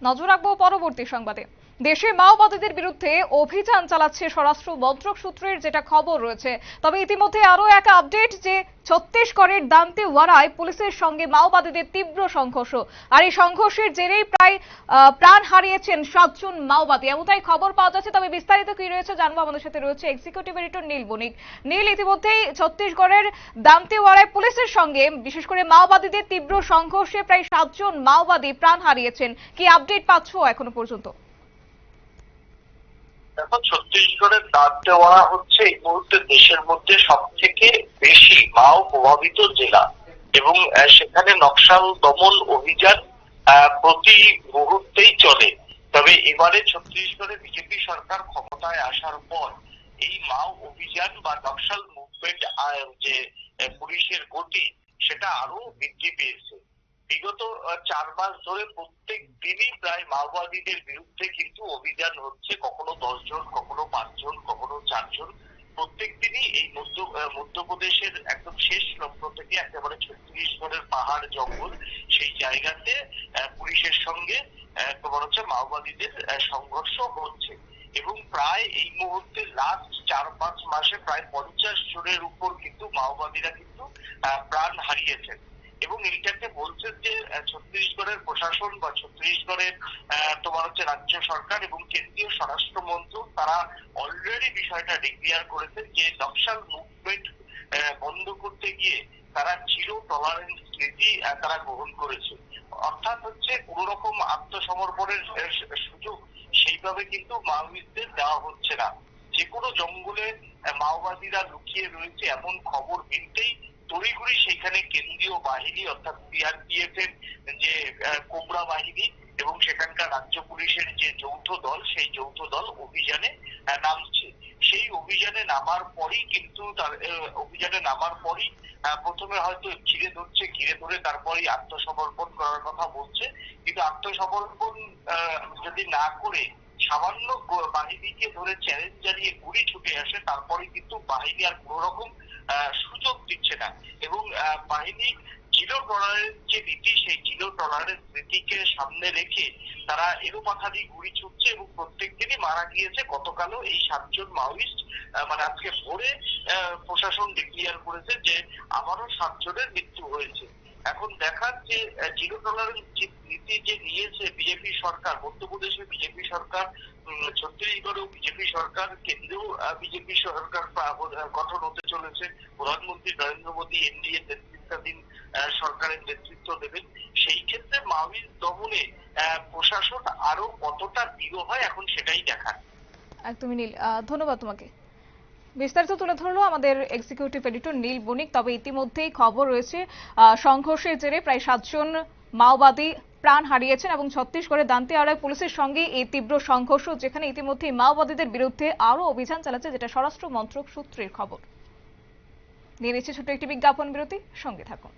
নজর রাখবো পরবর্তী সংবাদে। দেশে মাওবাদীদের বিরুদ্ধে অভিযান চালাচ্ছে স্বরাষ্ট্র মন্ত্রক সূত্রের যেটা খবর রয়েছে। তবে ইতিমধ্যে আরো এক আপডেট যে ছত্তিশগড়ের দান্তেওয়াড়ায় পুলিশের সঙ্গে মাওবাদীদের তীব্র সংঘর্ষ, আর এই সংঘর্ষের জেরেই প্রায় প্রাণ হারিয়েছেন 7 জন মাওবাদী, এমনটাই খবর পাওয়া যাচ্ছে। তবে বিস্তারিত কি রয়েছে জানবো, আমাদের সাথে রয়েছে এক্সিকিউটিভ এডিটর নীল বণিক। নীল, ইতিমধ্যেই ছত্তিশগড়ের দান্তেওয়াড়ায় পুলিশের সঙ্গে বিশেষ করে মাওবাদীদের তীব্র সংঘর্ষে প্রায় 7 জন মাওবাদী প্রাণ হারিয়েছেন, কি আপডেট পাচ্ছ এখনো পর্যন্ত? এখন ছত্তিশগড়ের দান্তেওয়াড়া হচ্ছে এই মুহূর্তে দেশের মধ্যে সব থেকে বেশি মাও প্রভাবিত জেলা এবং সেখানে নকশাল দমন অভিযান প্রতি মুহূর্তেই চলে। তবে এবারে ছত্তিশগড়ে বিজেপি সরকার ক্ষমতায় আসার পর এই মাও অভিযান বা নকশাল মুভমেন্ট যে পুলিশের গতি সেটা আরো বৃদ্ধি পেয়েছে। বিগত 4 মাস ধরে প্রত্যেক দিনই প্রায় মাওবাদীদের বিরুদ্ধে কিন্তু অভিযান হচ্ছে, কখনো 10 জন, কখনো 5 জন, কখনো 4 জন। প্রত্যেক দিনই এই মধ্যপ্রদেশের একদম শেষ লক্ষ্য থেকে একেবারে ছত্তিশগড়ের পাহাড় জঙ্গল সেই জায়গাতে পুলিশের সঙ্গে তোমার হচ্ছে মাওবাদীদের সংঘর্ষ হচ্ছে এবং প্রায় এই মুহূর্তে লাস্ট 4-5 মাসে প্রায় 50 জনের উপর কিন্তু মাওবাদীরা কিন্তু প্রাণ হারিয়েছেন। এবং এইটাকে বলছে যে ছত্তিশগড়ের প্রশাসন বা ছত্তিশগড়ের তোমার হচ্ছে রাজ্য সরকার এবং কেন্দ্রীয় স্বরাষ্ট্র মন্ত্রক তারা অলরেডি বিষয়টা ডিক্লেয়ার করেছেন যে নকশাল মুভমেন্ট বন্ধ করতে গিয়ে তারা জিরো টলারেন্স নীতি তারা গ্রহণ করেছে। অর্থাৎ হচ্ছে কোন রকম আত্মসমর্পণের সুযোগ সেইভাবে কিন্তু মাওবাদীদের দেওয়া হচ্ছে না। যে কোনো জঙ্গলে মাওবাদীরা লুকিয়ে রয়েছে এমন খবর মিলতেই তড়িঘড়ি সেখানে কেন্দ্রীয় বাহিনী অর্থাৎ সিআরপিএফ এর যে কোবরা বাহিনী এবং সেখানকার রাজ্য পুলিশের যে যৌথ দল সেই যৌথ দল অভিযানে নামছে। সেই অভিযানে নামার পরই কিন্তু প্রথমে হয়তো ঘিরে ধরছে, ঘিরে ধরে তারপরেই আত্মসমর্পণ করার কথা বলছে। কিন্তু আত্মসমর্পণ যদি না করে সামান্য বাহিনীকে ধরে চ্যালেঞ্জ জানিয়ে গুলি ছুটে আসে, তারপরে কিন্তু বাহিনী আর কোন রকম সুযোগ দিচ্ছে না এবং বাহিনী জিরো টলারেন্স যে নীতি সেই জিরো টলারেন্স নীতিকে সামনে রেখে তারা এলোপাথারি গুলি ছুটছে এবং প্রত্যেক দিনই মারা গিয়েছে। গতকালও এই 7 জন মাওয়িস্ট মানে আজকে ভোরে প্রশাসন ডিক্লেয়ার করেছে যে আবারও 7 জনের মৃত্যু হয়েছে। এখন দেখার যে জিরো টলারেন্স নীতি যে নিয়েছে বিজেপি সরকার, মধ্যপ্রদেশে বিজেপি সরকার, ছত্তিশগড়েও বিজেপি সরকার, কেন্দ্রেও বিজেপি সরকার গঠন হতে চলেছে। প্রধানমন্ত্রী নরেন্দ্র মোদী এনডিএ নেতৃত্বাধীন সরকারের নেতৃত্ব দেবেন। সেই ক্ষেত্রে মাওবাদী দমনে প্রশাসন আরো কতটা দৃঢ় হয় এখন সেটাই দেখার। একদমই নীল, ধন্যবাদ তোমাকে। বিস্তারিত তুলে ধরলো আমাদের এক্সিকিউটিভ এডিটর নীল বণিক। তবে ইতিমধ্যেই খবর রয়েছে সংঘর্ষের জেরে প্রায় 7 জন মাওবাদী প্রাণ হারিয়েছেন এবং ছত্তিশগড়ের দান্তেওয়াড়ায় পুলিশের সঙ্গে এই তীব্র সংঘর্ষ, যেখানে ইতিমধ্যেই মাওবাদীদের বিরুদ্ধে আরো অভিযান চালাচ্ছে, যেটা স্বরাষ্ট্র মন্ত্রক সূত্রের খবর। নিয়ে নিচ্ছে ছোট্ট একটি বিজ্ঞাপন বিরতি, সঙ্গে থাকুন।